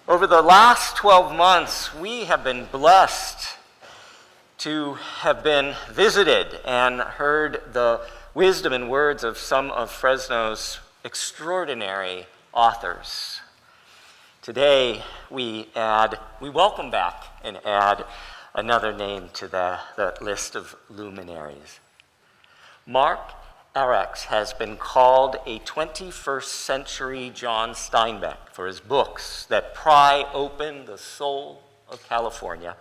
Over the last 12 months, we have been blessed to have been visited and heard the wisdom and words of some of Fresno's extraordinary authors. Today, we welcome back and add another name to the list of luminaries. Mark Arax has been called a 21st century John Steinbeck for his books that pry open the soul of California.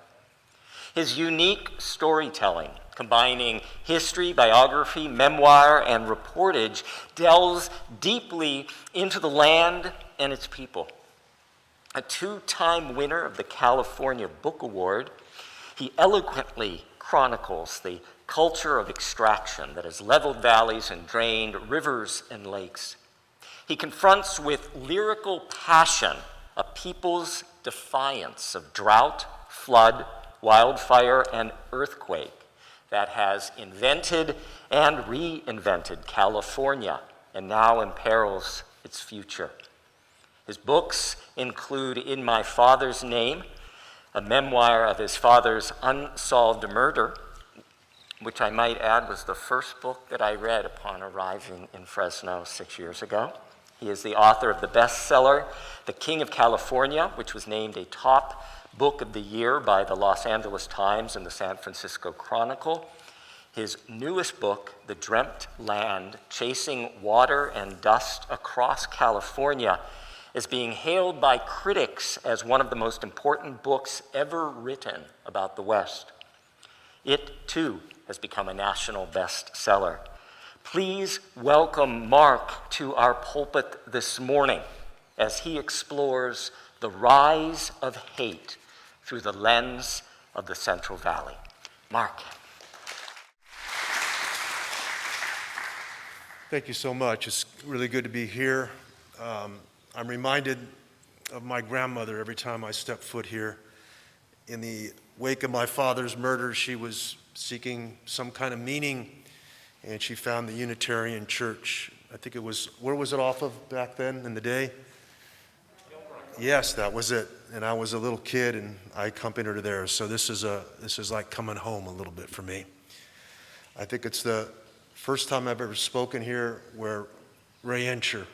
His unique storytelling, combining history, biography, memoir, and reportage, delves deeply into the land and its people. A two-time winner of the California Book Award, he eloquently chronicles the culture of extraction that has leveled valleys and drained rivers and lakes. He confronts with lyrical passion a people's defiance of drought, flood, wildfire, and earthquake that has invented and reinvented California and now imperils its future. His books include In My Father's Name, a memoir of his father's unsolved murder, which I might add was the first book that I read upon arriving in Fresno 6 years ago. He is the author of the bestseller, The King of California, which was named a top book of the year by the Los Angeles Times and the San Francisco Chronicle. His newest book, The Dreamt Land, Chasing Water and Dust Across California, is being hailed by critics as one of the most important books ever written about the West. It, too, has become a national bestseller. Please welcome Mark to our pulpit this morning as he explores the rise of hate through the lens of the Central Valley. Mark. Thank you so much. It's really good to be here. I'm reminded of my grandmother every time I step foot here. In the wake of my father's murder, she was seeking some kind of meaning, and she found the Unitarian Church. I think it was, where was it off of back then in the day? Yes, that was it. And I was a little kid, and I accompanied her there. So this is like coming home a little bit for me. I think it's the first time I've ever spoken here where Ray Ensher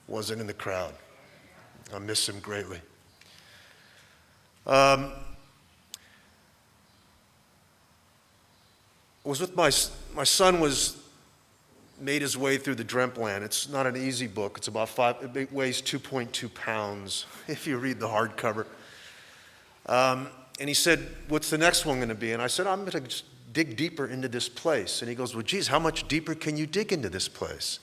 wasn't in the crowd. I miss him greatly. Was with my son made his way through the Dreamt Land. It's not an easy book. It's about it weighs 2.2 pounds if you read the hardcover. And he said, "What's the next one going to be?" And I said, "I'm going to just dig deeper into this place." And he goes, "Well, geez, how much deeper can you dig into this place?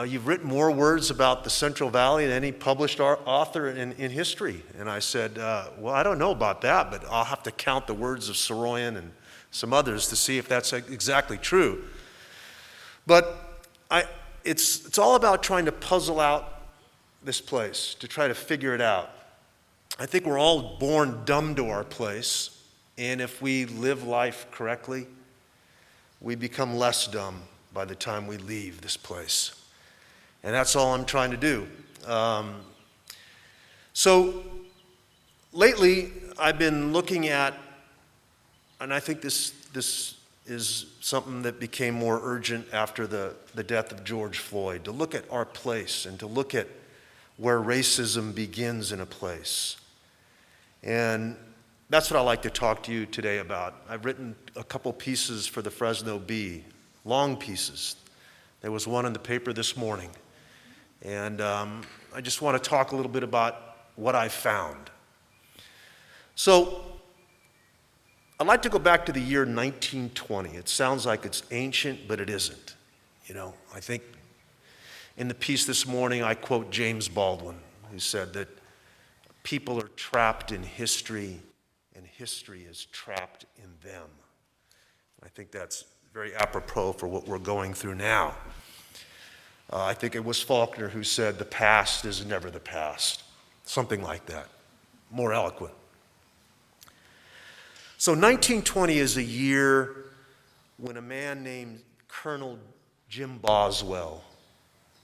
You've written more words about the Central Valley than any published author in history." And I said, "Well, I don't know about that, but I'll have to count the words of Soroyan and some others to see if that's exactly true." But it's all about trying to puzzle out this place, to try to figure it out. I think we're all born dumb to our place, and if we live life correctly, we become less dumb by the time we leave this place. And that's all I'm trying to do. So lately, I've been looking at, and I think this is something that became more urgent after the death of George Floyd, to look at our place and to look at where racism begins in a place. And that's what I'd like to talk to you today about. I've written a couple pieces for the Fresno Bee, long pieces. There was one in the paper this morning. And I just want to talk a little bit about what I found. So I'd like to go back to the year 1920. It sounds like it's ancient, but it isn't. You know, I think in the piece this morning, I quote James Baldwin, who said that people are trapped in history, and history is trapped in them. I think that's very apropos for what we're going through now. I think it was Faulkner who said, "The past is never the past." Something like that. More eloquent. So 1920 is a year when a man named Colonel Jim Boswell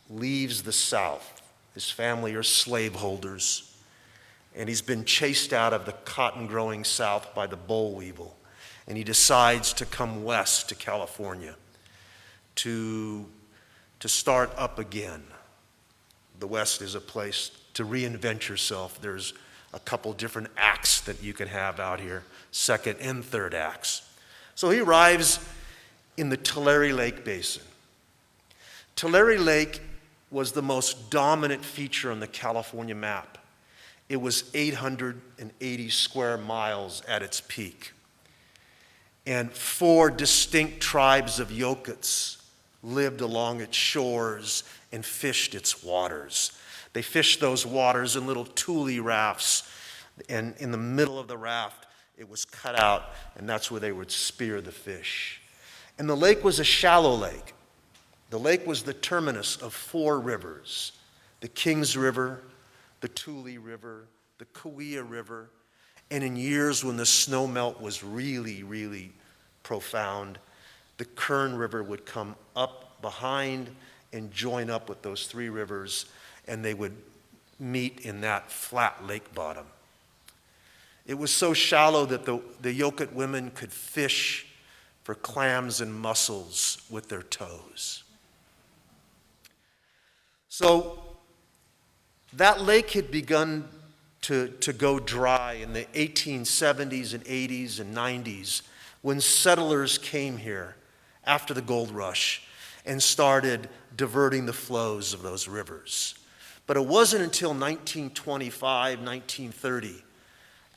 leaves the South His family are slaveholders, and he's been chased out of the cotton-growing South by the boll weevil, and he decides to come west to California to start up again. The West is a place to reinvent yourself. There's a couple different acts that you can have out here, second and third acts. So he arrives in the Tulare Lake Basin. Tulare Lake was the most dominant feature on the California map. It was 880 square miles at its peak. And 4 distinct tribes of Yokuts lived along its shores and fished its waters. They fished those waters in little tule rafts, and in the middle of the raft, it was cut out, and that's where they would spear the fish. And the lake was a shallow lake. The lake was the terminus of 4 rivers: the Kings River, the Tule River, the Kauai River, and in years when the snow melt was really, really profound, the Kern River would come up behind and join up with those 3 rivers, and they would meet in that flat lake bottom. It was so shallow that the Yokut women could fish for clams and mussels with their toes. So that lake had begun to go dry in the 1870s and 80s and 90s when settlers came here after the gold rush and started diverting the flows of those rivers. But it wasn't until 1925, 1930,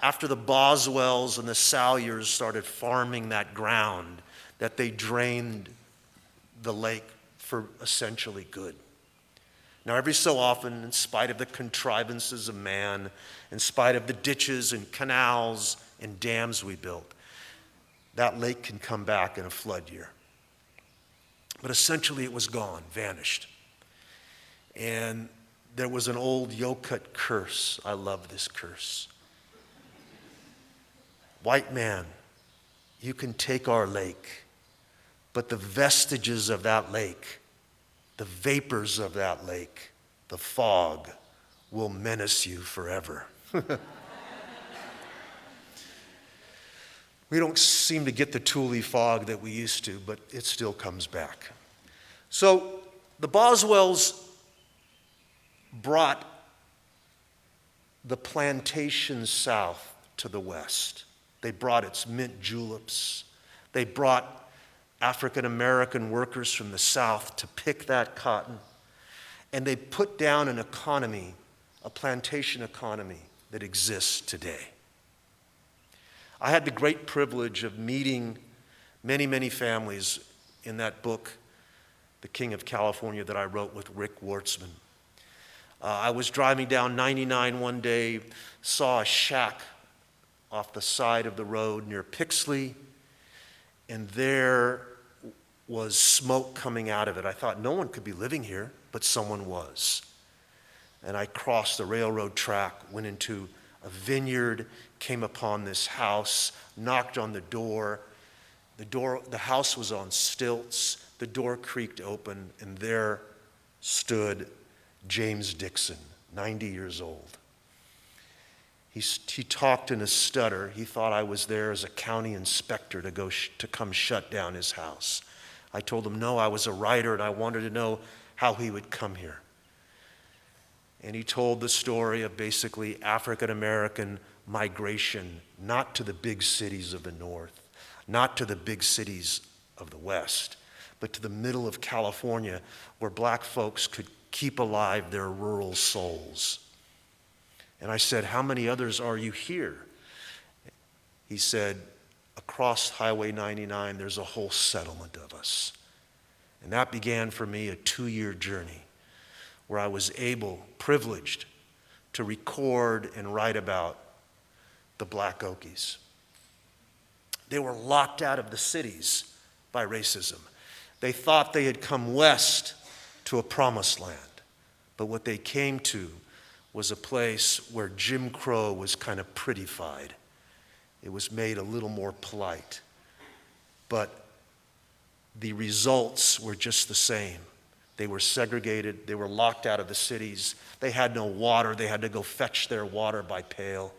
after the Boswells and the Salyers started farming that ground, that they drained the lake for essentially good. Now, every so often, in spite of the contrivances of man, in spite of the ditches and canals and dams we built, that lake can come back in a flood year. But essentially it was gone, vanished. And there was an old Yokut curse. I love this curse. White man, you can take our lake, but the vestiges of that lake, the vapors of that lake, the fog, will menace you forever. We don't seem to get the Tule fog that we used to, but it still comes back. So the Boswells brought the plantation south to the west. They brought its mint juleps. They brought African American workers from the south to pick that cotton. And they put down an economy, a plantation economy that exists today. I had the great privilege of meeting many, many families in that book, The King of California, that I wrote with Rick Wartzman. I was driving down 99 one day, saw a shack off the side of the road near Pixley, and there was smoke coming out of it. I thought no one could be living here, but someone was. And I crossed the railroad track, went into a vineyard, came upon this house, knocked on the door. The house was on stilts. The door creaked open, and there stood James Dixon, 90 years old. He talked in a stutter. He thought I was there as a county inspector to come shut down his house. I told him no, I was a writer, and I wanted to know how he would come here. And he told the story of basically African American migration, not to the big cities of the north, not to the big cities of the west, but to the middle of California, where black folks could keep alive their rural souls. And I said, how many others are you here? He said, across Highway 99, there's a whole settlement of us. And that began for me a 2-year journey where I was privileged to record and write about the Black Okies. They were locked out of the cities by racism. They thought they had come west to a promised land, but what they came to was a place where Jim Crow was kind of prettified. It was made a little more polite, but the results were just the same. They were segregated. They were locked out of the cities. They had no water. They had to go fetch their water by pail.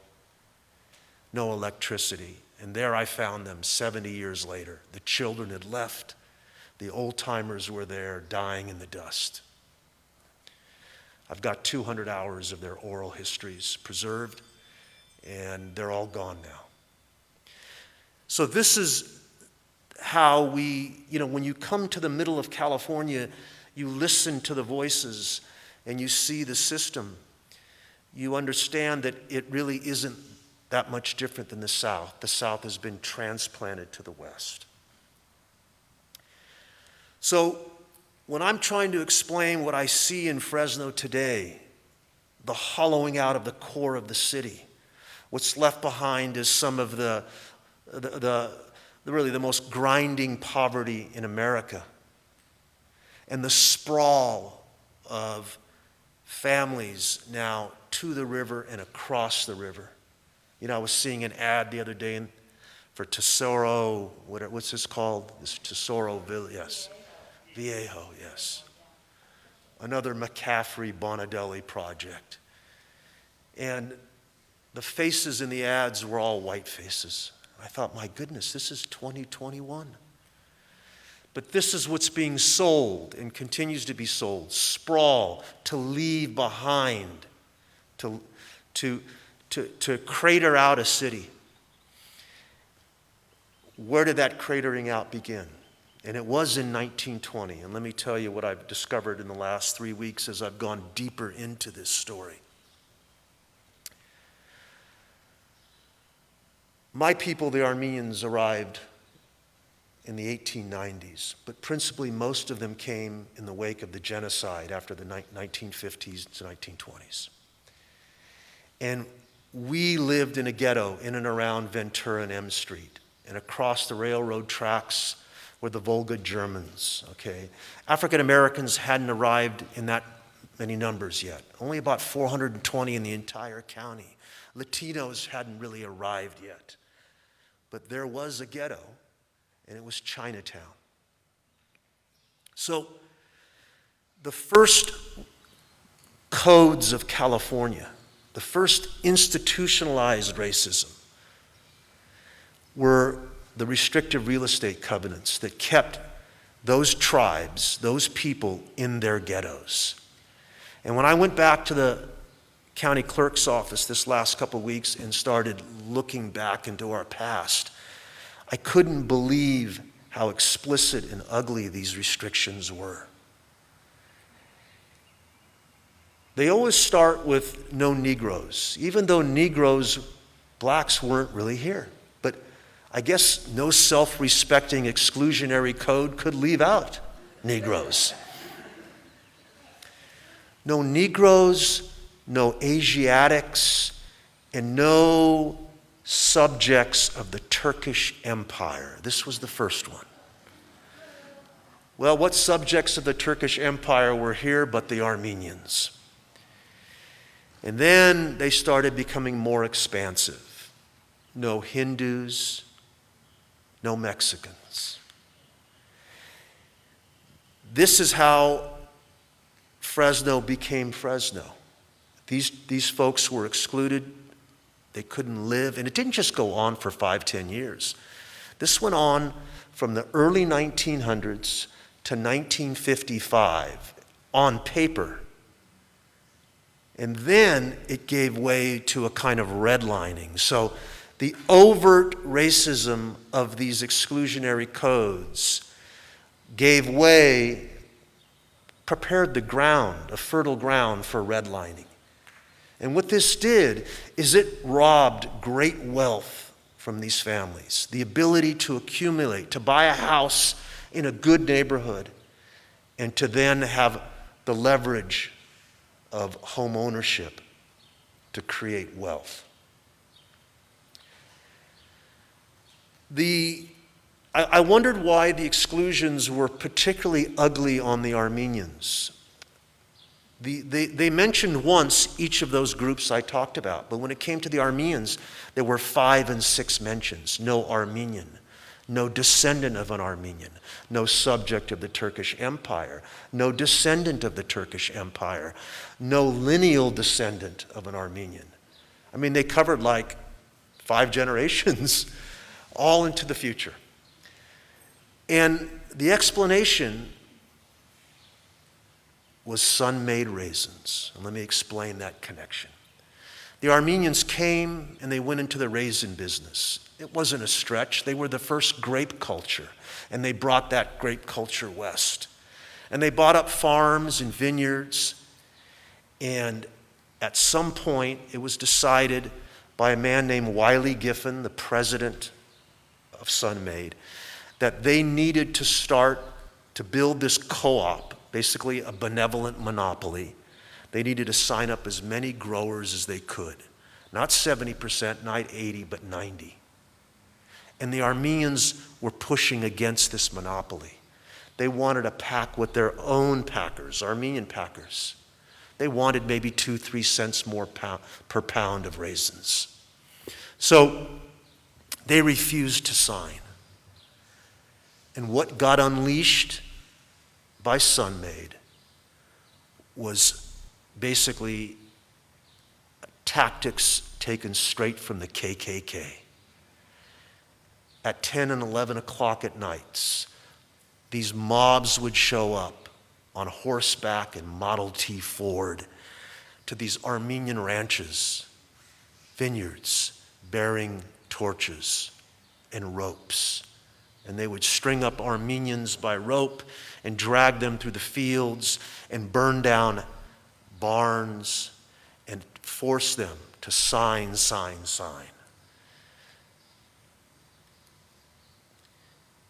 No electricity. And there I found them 70 years later. The children had left. The old-timers were there dying in the dust. I've got 200 hours of their oral histories preserved, and they're all gone now. So this is how we, when you come to the middle of California, you listen to the voices and you see the system. You understand that it really isn't that much different than the South. The South has been transplanted to the West. So when I'm trying to explain what I see in Fresno today, the hollowing out of the core of the city, what's left behind is some of the really the most grinding poverty in America, and the sprawl of families now to the river and across the river. I was seeing an ad the other day for Tesoro, what's this called? This Tesoroville, yes. Viejo, yes. Another McCaffrey Bonadelli project. And the faces in the ads were all white faces. I thought, my goodness, this is 2021. But this is what's being sold and continues to be sold. Sprawl, to leave behind, to crater out a city. Where did that cratering out begin? And it was in 1920. And let me tell you what I've discovered in the last 3 weeks as I've gone deeper into this story. My people, the Armenians, arrived in the 1890s, but principally most of them came in the wake of the genocide after the 1950s to 1920s. And we lived in a ghetto in and around Ventura and M Street, and across the railroad tracks were the Volga Germans, okay? African Americans hadn't arrived in that many numbers yet, only about 420 in the entire county. Latinos hadn't really arrived yet. But there was a ghetto, and it was Chinatown. So the first codes of California, the first institutionalized racism, were the restrictive real estate covenants that kept those tribes, those people in their ghettos. And when I went back to the county clerk's office this last couple of weeks and started looking back into our past, I couldn't believe how explicit and ugly these restrictions were. They always start with no Negroes, even though Negroes, blacks weren't really here. But I guess no self-respecting exclusionary code could leave out Negroes. No Negroes, no Asiatics, and no subjects of the Turkish Empire. This was the first one. Well, what subjects of the Turkish Empire were here but the Armenians? And then they started becoming more expansive. No Hindus, no Mexicans. This is how Fresno became Fresno. These folks were excluded. They couldn't live. And it didn't just go on for 5-10 years. This went on from the early 1900s to 1955 on paper. And then it gave way to a kind of redlining. So the overt racism of these exclusionary codes gave way, prepared the ground, a fertile ground for redlining. And what this did is it robbed great wealth from these families, the ability to accumulate, to buy a house in a good neighborhood, and to then have the leverage of home ownership to create wealth. I wondered why the exclusions were particularly ugly on the Armenians. They mentioned once each of those groups I talked about, but when it came to the Armenians, there were 5 and 6 mentions. No Armenian, no descendant of an Armenian, no subject of the Turkish Empire, no descendant of the Turkish Empire, no lineal descendant of an Armenian. I mean, they covered like 5 generations, all into the future. And the explanation was sun-made raisins. And let me explain that connection. The Armenians came and they went into the raisin business. It wasn't a stretch. They were the first grape culture, and they brought that grape culture west. And they bought up farms and vineyards, and at some point it was decided by a man named Wiley Giffen, the president of Sun-Made, that they needed to start to build this co-op, basically a benevolent monopoly. They needed to sign up as many growers as they could. Not 70%, not 80, but 90. And the Armenians were pushing against this monopoly. They wanted to pack with their own packers, Armenian packers. They wanted maybe 2-3 cents more per pound of raisins. So they refused to sign. And what got unleashed by Sun-Made was basically tactics taken straight from the KKK. At 10 and 11 o'clock at nights, these mobs would show up on horseback and Model T Ford to these Armenian ranches, vineyards, bearing torches and ropes. And they would string up Armenians by rope and drag them through the fields and burn down barns and force them to sign.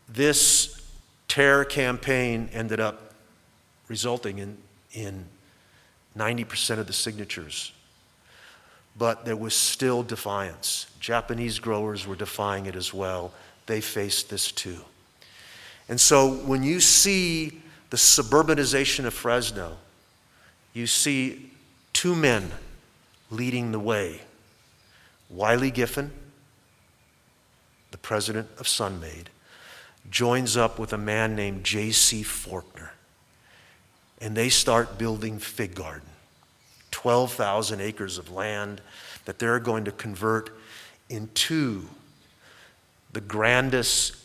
This terror campaign ended up resulting in 90% of the signatures. But there was still defiance. Japanese growers were defying it as well. They faced this too. And so when you see the suburbanization of Fresno, you see 2 men leading the way. Wiley Giffen, the president of Sun-Made, joins up with a man named J.C. Faulkner. And they start building Fig Garden, 12,000 acres of land that they're going to convert into the grandest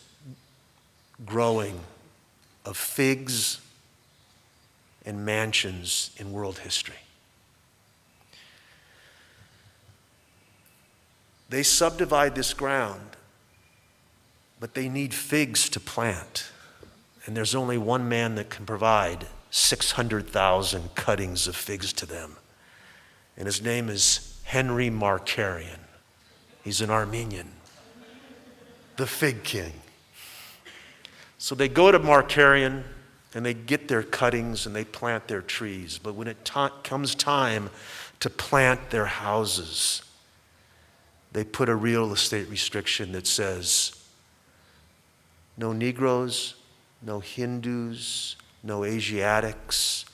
growing of figs and mansions in world history. They subdivide this ground, but they need figs to plant. And there's only one man that can provide 600,000 cuttings of figs to them. And his name is Henry Markarian. He's an Armenian, the fig king. So they go to Markarian and they get their cuttings and they plant their trees. But when it comes time to plant their houses, they put a real estate restriction that says no Negroes, no Hindus, no Asiatics,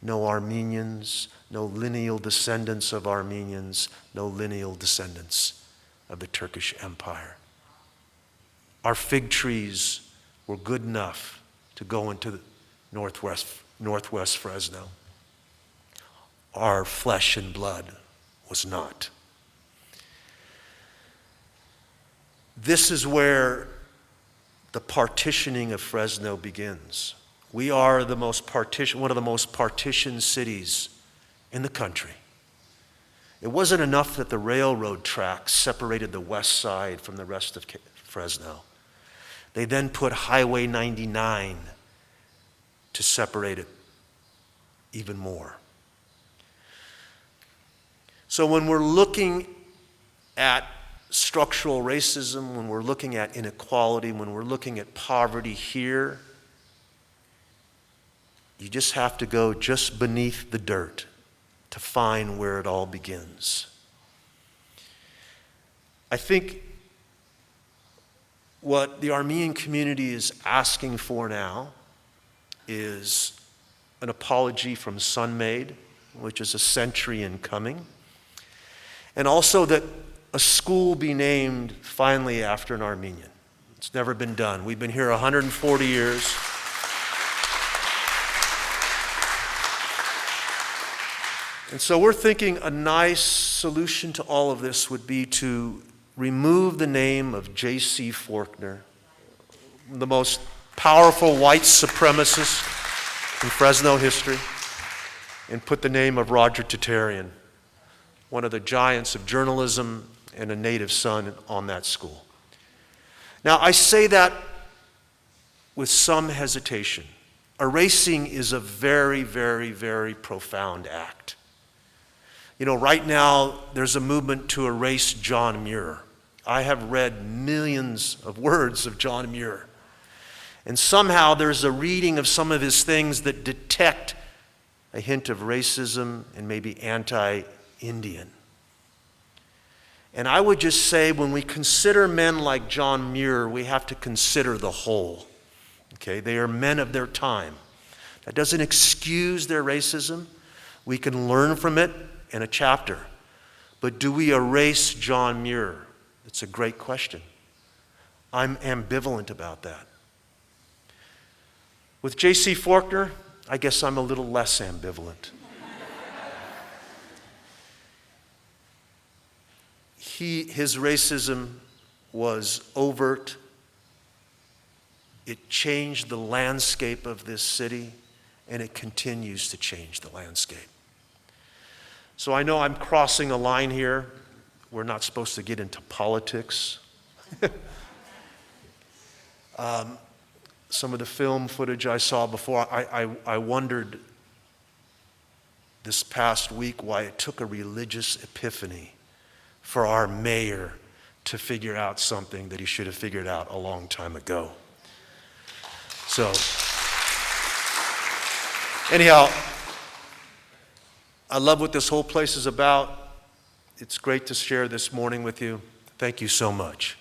no Armenians, no lineal descendants of Armenians, no lineal descendants of the Turkish Empire. Our fig trees were good enough to go into northwest Fresno. Our flesh and blood was not. This is where the partitioning of Fresno begins. We are one of the most partitioned cities in the country. It wasn't enough that the railroad tracks separated the west side from the rest of Fresno. They then put Highway 99 to separate it even more. So when we're looking at structural racism, when we're looking at inequality, when we're looking at poverty here, you just have to go just beneath the dirt to find where it all begins. I think what the Armenian community is asking for now is an apology from Sun-Made, which is a century in coming, and also that a school be named finally after an Armenian. It's never been done. We've been here 140 years. And so we're thinking a nice solution to all of this would be to remove the name of J.C. Faulkner, the most powerful white supremacist in Fresno history, and put the name of Roger Tatarian, one of the giants of journalism and a native son on that school. Now, I say that with some hesitation. Erasing is a very, very, very profound act. You know, right now, there's a movement to erase John Muir. I have read millions of words of John Muir. And somehow there's a reading of some of his things that detect a hint of racism and maybe anti-Indian. And I would just say when we consider men like John Muir, we have to consider the whole. Okay, they are men of their time. That doesn't excuse their racism. We can learn from it in a chapter. But do we erase John Muir? It's a great question. I'm ambivalent about that. With J.C. Faulkner, I guess I'm a little less ambivalent. His racism was overt. It changed the landscape of this city, and it continues to change the landscape. So I know I'm crossing a line here. We're not supposed to get into politics. Some of the film footage I saw before, I wondered this past week why it took a religious epiphany for our mayor to figure out something that he should have figured out a long time ago. So, anyhow, I love what this whole place is about. It's great to share this morning with you. Thank you so much.